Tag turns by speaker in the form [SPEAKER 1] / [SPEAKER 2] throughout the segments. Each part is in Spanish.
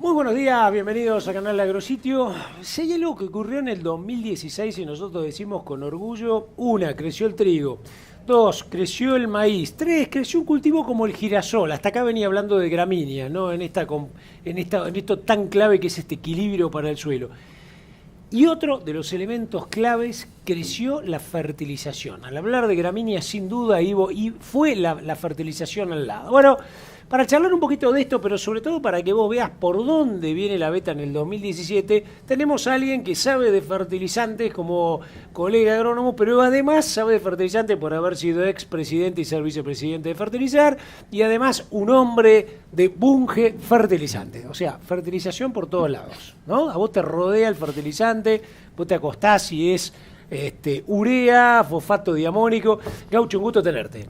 [SPEAKER 1] Muy buenos días, bienvenidos a Canal Agrositio. Si hay algo que ocurrió en el 2016 y nosotros decimos con orgullo, 1, creció el trigo, 2, creció el maíz, 3, creció un cultivo como el girasol. Hasta acá venía hablando de gramíneas, ¿no? En esto tan clave que es este equilibrio para el suelo. Y otro de los elementos claves, creció la fertilización. Al hablar de gramíneas, sin duda, Ivo, y fue la fertilización al lado. Bueno, para charlar un poquito de esto, pero sobre todo para que vos veas por dónde viene la beta en el 2017, tenemos a alguien que sabe de fertilizantes como colega agrónomo, pero además sabe de fertilizantes por haber sido expresidente y ser vicepresidente de Fertilizar, y además un hombre de Bunge Fertilizantes. O sea, fertilización por todos lados, ¿no? A vos te rodea el fertilizante, vos te acostás y es urea, fosfato diamónico. Gaucho, un gusto tenerte.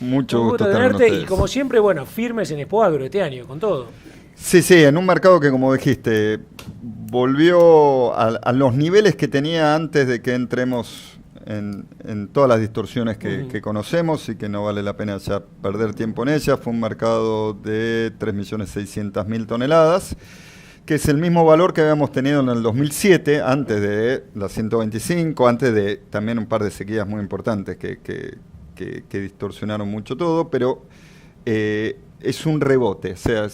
[SPEAKER 2] Mucho gusto tenerte
[SPEAKER 1] y como siempre, bueno, firmes en Expo Agro este año, con todo.
[SPEAKER 2] Sí, en un mercado que, como dijiste, volvió a los niveles que tenía antes de que entremos en todas las distorsiones que conocemos y que no vale la pena ya perder tiempo en ellas. Fue un mercado de 3.600.000 toneladas, que es el mismo valor que habíamos tenido en el 2007, antes de la 125, antes de también un par de sequías muy importantes que distorsionaron mucho todo, pero es un rebote. O sea,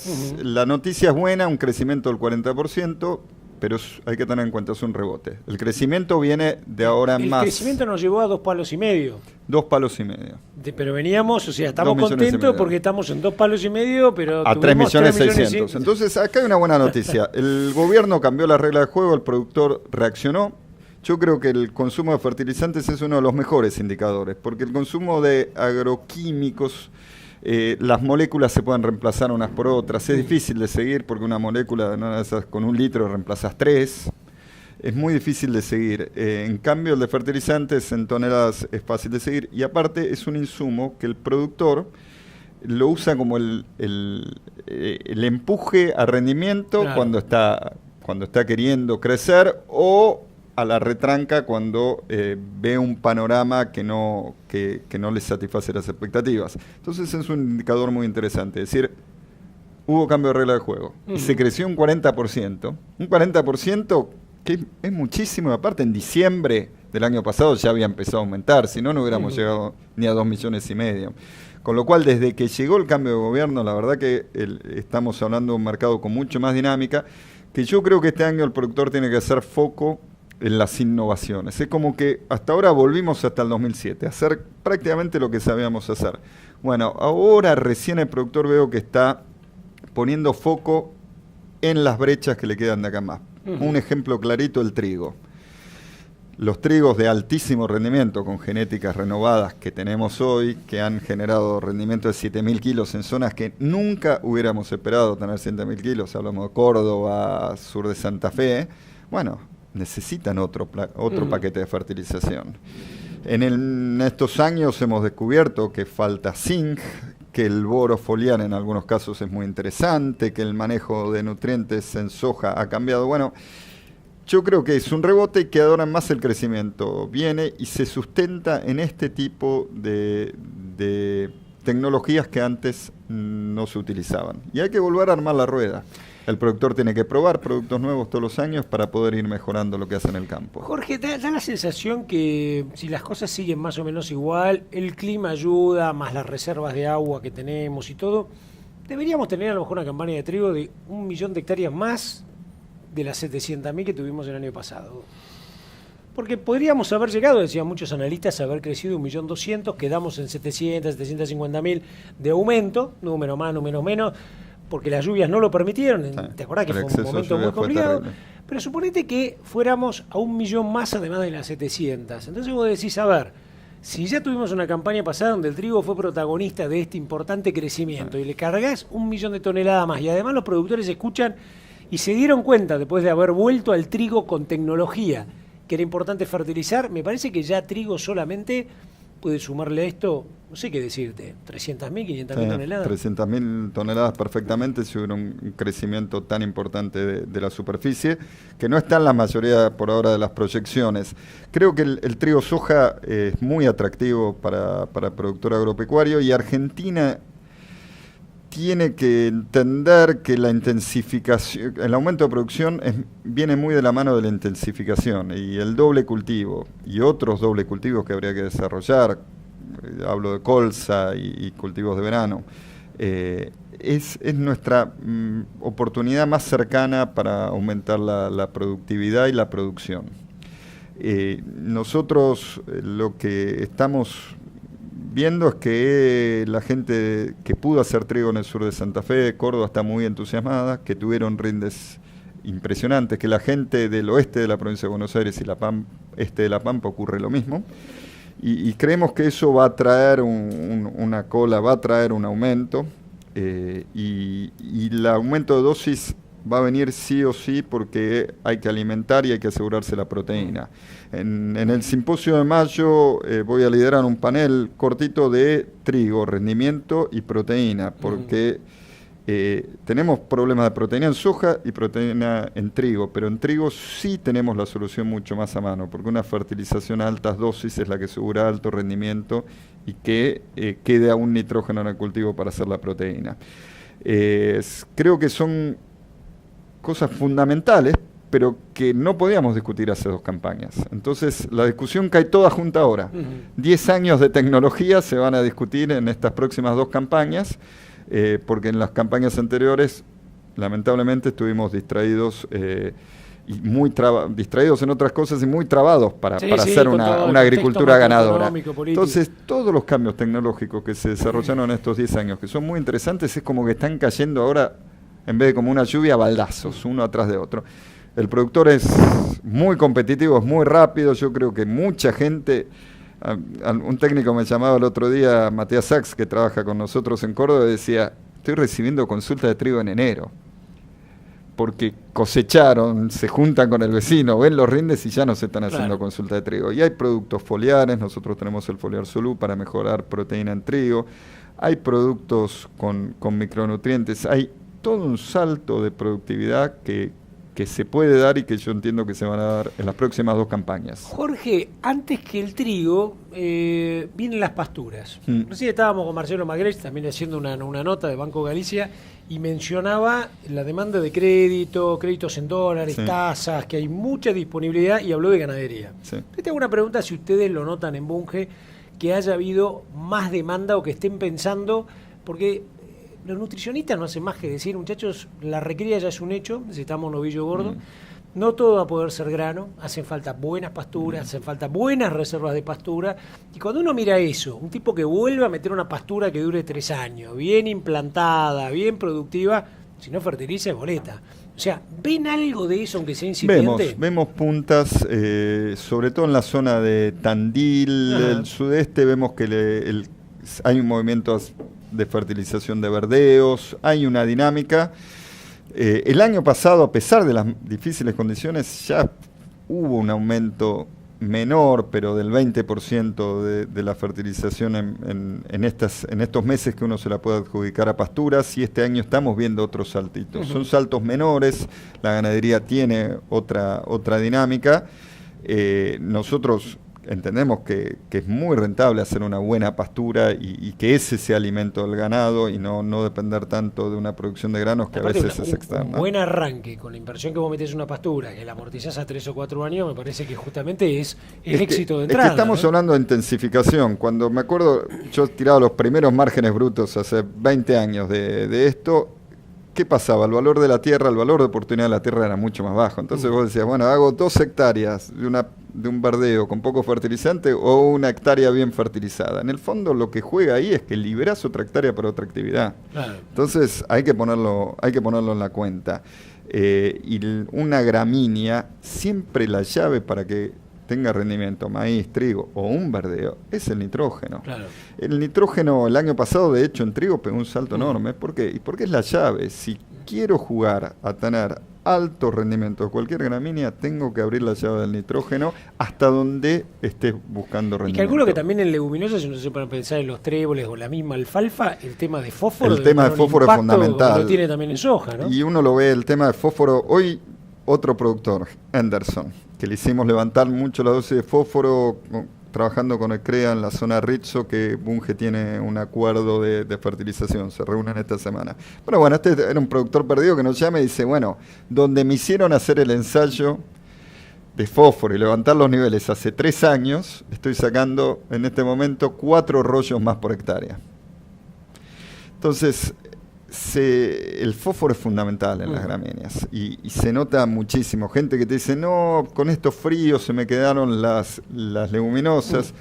[SPEAKER 2] la noticia es buena, un crecimiento del 40%, pero hay que tener en cuenta, es un rebote. El crecimiento viene de ahora más.
[SPEAKER 1] El crecimiento nos llevó a 2,5 palos.
[SPEAKER 2] 2,5 palos.
[SPEAKER 1] Pero veníamos, o sea, estamos contentos porque estamos en 2,5 palos, pero
[SPEAKER 2] a 3.600.000. Entonces, acá hay una buena noticia. El gobierno cambió la regla de juego, el productor reaccionó. Yo creo que el consumo de fertilizantes es uno de los mejores indicadores, porque el consumo de agroquímicos, las moléculas se pueden reemplazar unas por otras. Es difícil de seguir porque una molécula, ¿no? Esas, con 1 litro reemplazas 3. Es muy difícil de seguir. En cambio, el de fertilizantes en toneladas es fácil de seguir. Y aparte es un insumo que el productor lo usa como el empuje a rendimiento, claro, cuando está queriendo crecer, o a la retranca cuando ve un panorama que no le satisface las expectativas. Entonces es un indicador muy interesante. Es decir, hubo cambio de regla de juego y se creció un 40%. Un 40% que es muchísimo. Aparte, en diciembre del año pasado ya había empezado a aumentar. Si no, no hubiéramos llegado ni a 2,5 millones. Con lo cual, desde que llegó el cambio de gobierno, la verdad que estamos hablando de un mercado con mucho más dinámica, que yo creo que este año el productor tiene que hacer foco en las innovaciones. Es como que hasta ahora volvimos hasta el 2007, a hacer prácticamente lo que sabíamos hacer. Bueno, ahora recién el productor veo que está poniendo foco en las brechas que le quedan de acá más. Un ejemplo clarito, el trigo. Los trigos de altísimo rendimiento con genéticas renovadas que tenemos hoy, que han generado rendimiento de 7.000 kilos en zonas que nunca hubiéramos esperado tener 7.000 kilos, hablamos de Córdoba, sur de Santa Fe, bueno, necesitan otro paquete de fertilización. En estos años hemos descubierto que falta zinc, que el boro foliar en algunos casos es muy interesante, que el manejo de nutrientes en soja ha cambiado. Bueno, yo creo que es un rebote y que ahora más el crecimiento viene y se sustenta en este tipo de tecnologías que antes no se utilizaban. Y hay que volver a armar la rueda. El productor tiene que probar productos nuevos todos los años para poder ir mejorando lo que hace en el campo.
[SPEAKER 1] Jorge, da la sensación que si las cosas siguen más o menos igual, el clima ayuda, más las reservas de agua que tenemos y todo, deberíamos tener a lo mejor una campaña de trigo de 1 millón de hectáreas más de las 700.000 que tuvimos el año pasado. Porque podríamos haber llegado, decían muchos analistas, a haber crecido 1.200.000, quedamos en 750.000 de aumento, número más, número menos, porque las lluvias no lo permitieron. Sí, ¿te acordás que fue un momento muy complicado? Pero suponete que fuéramos a 1 millón más además de las 700. Entonces vos decís, a ver, si ya tuvimos una campaña pasada donde el trigo fue protagonista de este importante crecimiento y le cargas 1 millón de toneladas más y además los productores escuchan y se dieron cuenta después de haber vuelto al trigo con tecnología que era importante fertilizar, me parece que ya trigo solamente puede sumarle a esto, no sé qué decirte, 300.000, 500.000 toneladas.
[SPEAKER 2] 300.000 toneladas perfectamente si hubiera un crecimiento tan importante de la superficie, que no está en la mayoría por ahora de las proyecciones. Creo que el trigo soja es muy atractivo para el productor agropecuario y Argentina tiene que entender que la intensificación, el aumento de producción viene muy de la mano de la intensificación, y el doble cultivo y otros doble cultivos que habría que desarrollar, hablo de colza y cultivos de verano, es nuestra oportunidad más cercana para aumentar la productividad y la producción. Nosotros lo que estamos viendo es que la gente que pudo hacer trigo en el sur de Santa Fe, Córdoba, está muy entusiasmada, que tuvieron rindes impresionantes, que la gente del oeste de la provincia de Buenos Aires y este de La Pampa ocurre lo mismo, y creemos que eso va a traer una cola, va a traer un aumento, y el aumento de dosis va a venir sí o sí porque hay que alimentar y hay que asegurarse la proteína. En el simposio de mayo voy a liderar un panel cortito de trigo, rendimiento y proteína, porque tenemos problemas de proteína en soja y proteína en trigo, pero en trigo sí tenemos la solución mucho más a mano, porque una fertilización a altas dosis es la que asegura alto rendimiento y que quede aún nitrógeno en el cultivo para hacer la proteína. Creo que son cosas fundamentales, pero que no podíamos discutir hace 2 campañas. Entonces, la discusión cae toda junta ahora. 10 años de tecnología se van a discutir en estas próximas 2 campañas, porque en las campañas anteriores, lamentablemente, estuvimos distraídos y muy distraídos en otras cosas y muy trabados para hacer una agricultura ganadora. Entonces, todos los cambios tecnológicos que se desarrollaron en estos 10 años, que son muy interesantes, es como que están cayendo ahora, en vez de como una lluvia, baldazos, uno atrás de otro. El productor es muy competitivo, es muy rápido. Yo creo que mucha gente, un técnico me llamaba el otro día, Matías Sachs, que trabaja con nosotros en Córdoba, y decía, estoy recibiendo consulta de trigo en enero, porque cosecharon, se juntan con el vecino, ven los rindes y ya no se están haciendo consulta de trigo. Y hay productos foliares, nosotros tenemos el foliar Solú para mejorar proteína en trigo, hay productos con micronutrientes, hay todo un salto de productividad que se puede dar y que yo entiendo que se van a dar en las próximas 2 campañas.
[SPEAKER 1] Jorge, antes que el trigo, vienen las pasturas. Recién estábamos con Marcelo Magrech también haciendo una nota de Banco Galicia y mencionaba la demanda de créditos en dólares, tasas, que hay mucha disponibilidad, y habló de ganadería. Te tengo una pregunta, si ustedes lo notan en Bunge, que haya habido más demanda o que estén pensando, porque los nutricionistas no hacen más que decir, muchachos, la recría ya es un hecho, necesitamos novillo gordo, no todo va a poder ser grano, hacen falta buenas pasturas, hacen falta buenas reservas de pastura, y cuando uno mira eso, un tipo que vuelve a meter una pastura que dure 3 años, bien implantada, bien productiva, si no fertiliza es boleta. O sea, ¿ven algo de eso aunque sea incipiente?
[SPEAKER 2] Vemos puntas, sobre todo en la zona de Tandil, el sudeste, vemos que hay un movimiento de fertilización de verdeos, hay una dinámica. El año pasado, a pesar de las difíciles condiciones, ya hubo un aumento menor, pero del 20% de la fertilización en estos meses que uno se la puede adjudicar a pasturas, y este año estamos viendo otros saltitos. Son saltos menores, la ganadería tiene otra dinámica. Nosotros entendemos que es muy rentable hacer una buena pastura y que ese sea alimento del ganado y no depender tanto de una producción de granos que aparte a veces es externa.
[SPEAKER 1] Un buen arranque con la inversión que vos metés en una pastura, que la amortizás a 3 o 4 años, me parece que justamente es el éxito de entrada.
[SPEAKER 2] Es que estamos hablando de intensificación. Cuando me acuerdo, yo he tirado los primeros márgenes brutos hace 20 años de esto. ¿Qué pasaba? El valor de la tierra, el valor de oportunidad de la tierra era mucho más bajo. Entonces vos decías, bueno, hago 2 hectáreas de un verdeo con poco fertilizante o 1 hectárea bien fertilizada. En el fondo lo que juega ahí es que liberás otra hectárea para otra actividad. Claro. Entonces hay que ponerlo en la cuenta. Y una gramínea, siempre la llave para que tenga rendimiento, maíz, trigo o un verdeo, es el nitrógeno. Claro. El nitrógeno el año pasado, de hecho, en trigo pegó un salto enorme. ¿Por qué? Y porque es la llave. Si quiero jugar a tener altos rendimientos, cualquier gramínea, tengo que abrir la llave del nitrógeno hasta donde esté buscando rendimiento. Y
[SPEAKER 1] calculo que también en leguminosas, si no se pueden pensar en los tréboles o la misma alfalfa, el tema de fósforo.
[SPEAKER 2] El tema de fósforo es fundamental.
[SPEAKER 1] Lo tiene también en soja, ¿no?
[SPEAKER 2] Y uno lo ve, el tema de fósforo. Hoy, otro productor, Henderson, que le hicimos levantar mucho la dosis de fósforo trabajando con el CREA en la zona Rizzo, que Bunge tiene un acuerdo de fertilización, se reúnen esta semana. Pero bueno, este era un productor perdido que nos llama y dice, bueno, donde me hicieron hacer el ensayo de fósforo y levantar los niveles hace 3 años, estoy sacando en este momento 4 rollos más por hectárea. Entonces, el fósforo es fundamental en las gramíneas y se nota muchísimo. Gente que te dice, no, con estos fríos se me quedaron las leguminosas.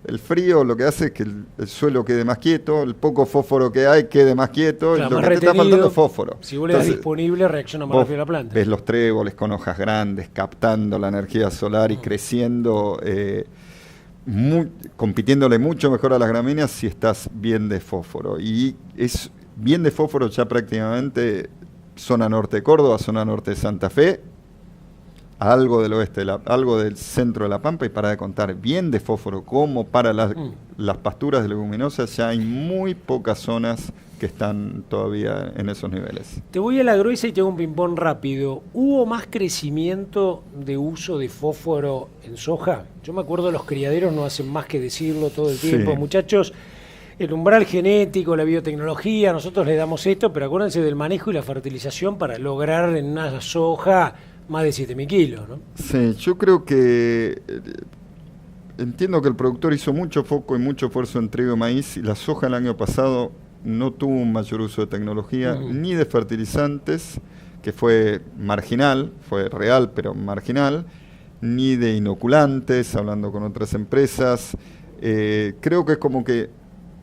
[SPEAKER 2] El frío lo que hace es que el suelo quede más quieto, el poco fósforo que hay quede más quieto,
[SPEAKER 1] claro,
[SPEAKER 2] y lo
[SPEAKER 1] más
[SPEAKER 2] que te está faltando es fósforo.
[SPEAKER 1] Si vos le das disponible, reacciona más rápido la planta.
[SPEAKER 2] Ves los tréboles con hojas grandes, captando la energía solar y creciendo, compitiéndole mucho mejor a las gramíneas si estás bien de fósforo. Y es bien de fósforo ya prácticamente zona norte de Córdoba, zona norte de Santa Fe, algo del oeste, algo del centro de La Pampa, y para de contar, bien de fósforo como para las pasturas de leguminosas, ya hay muy pocas zonas que están todavía en esos niveles.
[SPEAKER 1] Te voy a la gruesa y te hago un ping-pong rápido. ¿Hubo más crecimiento de uso de fósforo en soja? Yo me acuerdo, los criaderos no hacen más que decirlo todo el tiempo.
[SPEAKER 2] Sí.
[SPEAKER 1] Muchachos, el umbral genético, la biotecnología, nosotros le damos esto, pero acuérdense del manejo y la fertilización para lograr en una soja más de 7.000 kilos, ¿no?
[SPEAKER 2] Sí, yo creo que entiendo que el productor hizo mucho foco y mucho esfuerzo en trigo y maíz, y la soja el año pasado no tuvo un mayor uso de tecnología ni de fertilizantes, que fue marginal, fue real pero marginal, ni de inoculantes, hablando con otras empresas. Creo que es como que,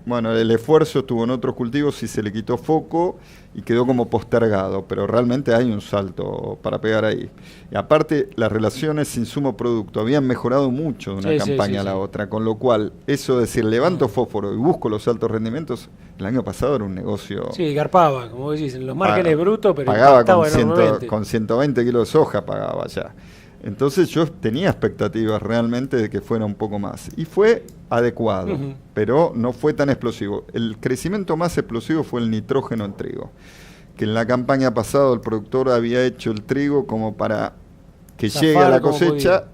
[SPEAKER 2] bueno, el esfuerzo estuvo en otros cultivos y se le quitó foco y quedó como postergado, pero realmente hay un salto para pegar ahí. Y aparte, las relaciones insumo-producto habían mejorado mucho de una campaña a la otra, con lo cual, eso de decir, levanto fósforo y busco los altos rendimientos, el año pasado era un negocio...
[SPEAKER 1] Sí, garpaba, como decís, en los márgenes brutos, pero
[SPEAKER 2] pagaba con 120 kilos de soja, pagaba ya. Entonces yo tenía expectativas realmente de que fuera un poco más. Y fue adecuado, pero no fue tan explosivo. El crecimiento más explosivo fue el nitrógeno en trigo, que en la campaña pasada el productor había hecho el trigo como para que llegue a la cosecha.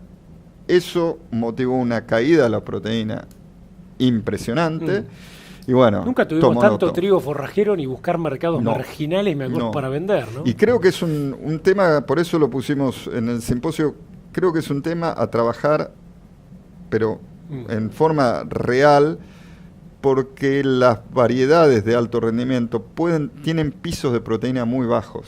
[SPEAKER 2] Eso motivó una caída de la proteína impresionante. Y bueno,
[SPEAKER 1] nunca tuvimos tanto trigo forrajero ni buscar mercados marginales, me acuerdo, para vender, ¿no?
[SPEAKER 2] Y creo que es un tema, por eso lo pusimos en el simposio, creo que es un tema a trabajar, pero en forma real, porque las variedades de alto rendimiento tienen pisos de proteína muy bajos.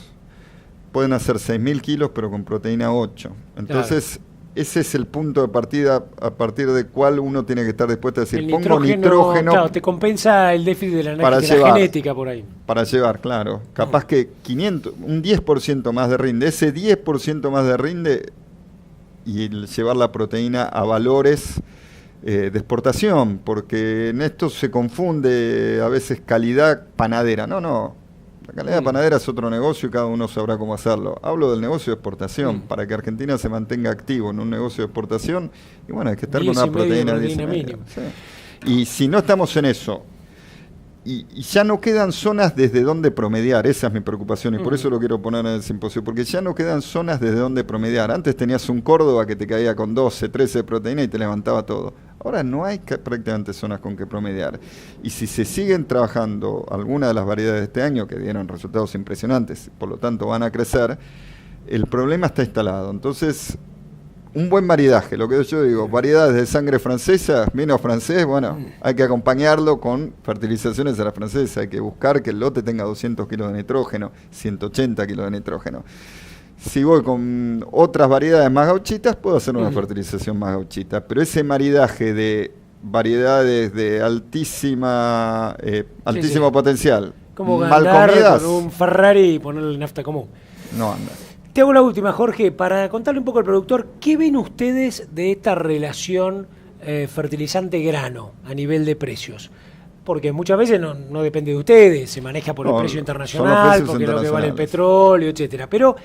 [SPEAKER 2] Pueden hacer 6.000 kilos, pero con proteína 8. Entonces... Claro. Ese es el punto de partida a partir del cual uno tiene que estar dispuesto a decir, pongo nitrógeno...
[SPEAKER 1] Claro, te compensa el déficit de la genética por ahí.
[SPEAKER 2] Para llevar, claro. Capaz que un 10% más de rinde. Ese 10% más de rinde y llevar la proteína a valores de exportación, porque en esto se confunde a veces calidad panadera. No. La calidad panadera es otro negocio y cada uno sabrá cómo hacerlo. Hablo del negocio de exportación, para que Argentina se mantenga activo en un negocio de exportación. Y bueno, hay que estar con una proteína mínima. Sí. Y si no estamos en eso, y ya no quedan zonas desde donde promediar, esa es mi preocupación, y por eso lo quiero poner en el simposio, porque ya no quedan zonas desde donde promediar. Antes tenías un Córdoba que te caía con 12, 13 de proteína y te levantaba todo. Ahora no hay prácticamente zonas con que promediar. Y si se siguen trabajando algunas de las variedades de este año, que dieron resultados impresionantes, por lo tanto van a crecer, el problema está instalado. Entonces, un buen maridaje, lo que yo digo, variedades de sangre francesa, vino francés, bueno, hay que acompañarlo con fertilizaciones a la francesa, hay que buscar que el lote tenga 200 kilos de nitrógeno, 180 kilos de nitrógeno. Si voy con otras variedades más gauchitas, puedo hacer una fertilización más gauchita. Pero ese maridaje de variedades de altísimo potencial,
[SPEAKER 1] como
[SPEAKER 2] mal
[SPEAKER 1] comidas, con un Ferrari y ponerle nafta común.
[SPEAKER 2] No anda.
[SPEAKER 1] Te hago la última, Jorge, para contarle un poco al productor, ¿qué ven ustedes de esta relación fertilizante-grano a nivel de precios? Porque muchas veces no depende de ustedes, se maneja por el precio internacional, porque es lo que vale el petróleo, etcétera. Pero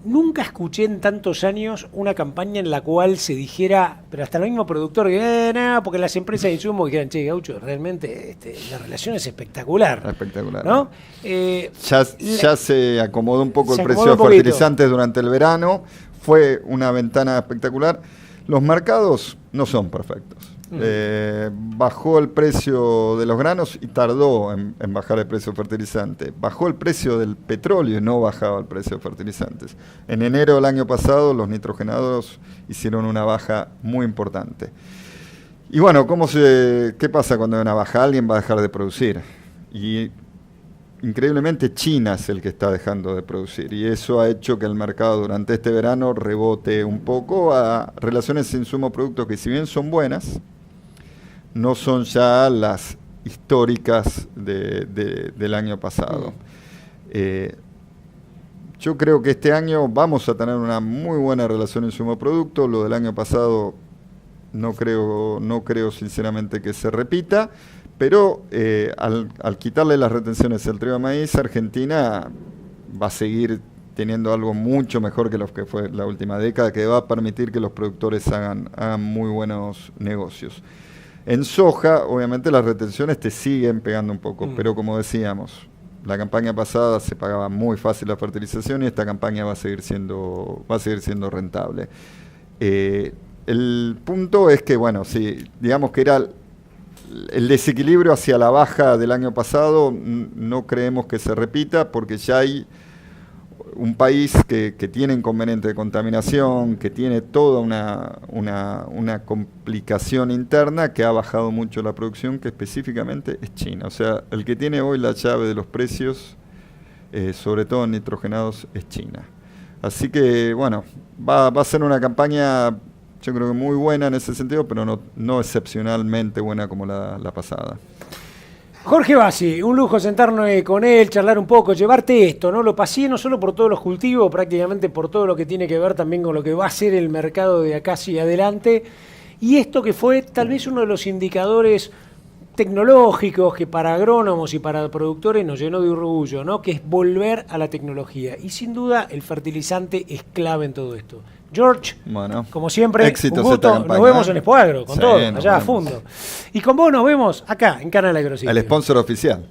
[SPEAKER 1] nunca escuché en tantos años una campaña en la cual se dijera, pero hasta el mismo productor, que no, porque las empresas de insumos dijeran, che, Gaucho, realmente la relación es espectacular.
[SPEAKER 2] Espectacular.
[SPEAKER 1] ¿No?
[SPEAKER 2] Ya se acomodó un poco el precio de fertilizantes durante el verano, fue una ventana espectacular. Los mercados no son perfectos. Bajó el precio de los granos y tardó en bajar el precio fertilizante. Bajó el precio del petróleo y no bajaba el precio de fertilizantes. En enero del año pasado los nitrogenados hicieron una baja muy importante. Y bueno, ¿qué pasa cuando hay una baja? Alguien va a dejar de producir. Y increíblemente China es el que está dejando de producir. Y eso ha hecho que el mercado durante este verano rebote un poco a relaciones insumo-producto que, si bien son buenas, no son ya las históricas del año pasado. Yo creo que este año vamos a tener una muy buena relación insumo-producto. Lo del año pasado no creo sinceramente que se repita, pero al quitarle las retenciones al trigo de maíz, Argentina va a seguir teniendo algo mucho mejor que lo que fue la última década, que va a permitir que los productores hagan muy buenos negocios. En soja, obviamente, las retenciones te siguen pegando un poco, pero como decíamos, la campaña pasada se pagaba muy fácil la fertilización y esta campaña va a seguir siendo rentable. El punto es que, bueno, sí, digamos que era el desequilibrio hacia la baja del año pasado, no creemos que se repita, porque ya hay un país que tiene inconveniente de contaminación, que tiene toda una complicación interna, que ha bajado mucho la producción, que específicamente es China. O sea, el que tiene hoy la llave de los precios, sobre todo en nitrogenados, es China. Así que, bueno, va a ser una campaña, yo creo que muy buena en ese sentido, pero no excepcionalmente buena como la pasada.
[SPEAKER 1] Jorge Bassi, un lujo sentarnos con él, charlar un poco, llevarte esto, ¿no? Lo pasé no solo por todos los cultivos, prácticamente por todo lo que tiene que ver también con lo que va a ser el mercado de acá hacia adelante. Y esto que fue tal vez uno de los indicadores tecnológicos que para agrónomos y para productores nos llenó de orgullo, ¿no? Que es volver a la tecnología. Y sin duda el fertilizante es clave en todo esto. George, bueno, como siempre, un gusto. Nos vemos en Expo Agro, con todo, allá a fondo. Y con vos nos vemos acá, en Canal Agrosistema.
[SPEAKER 2] El sponsor oficial.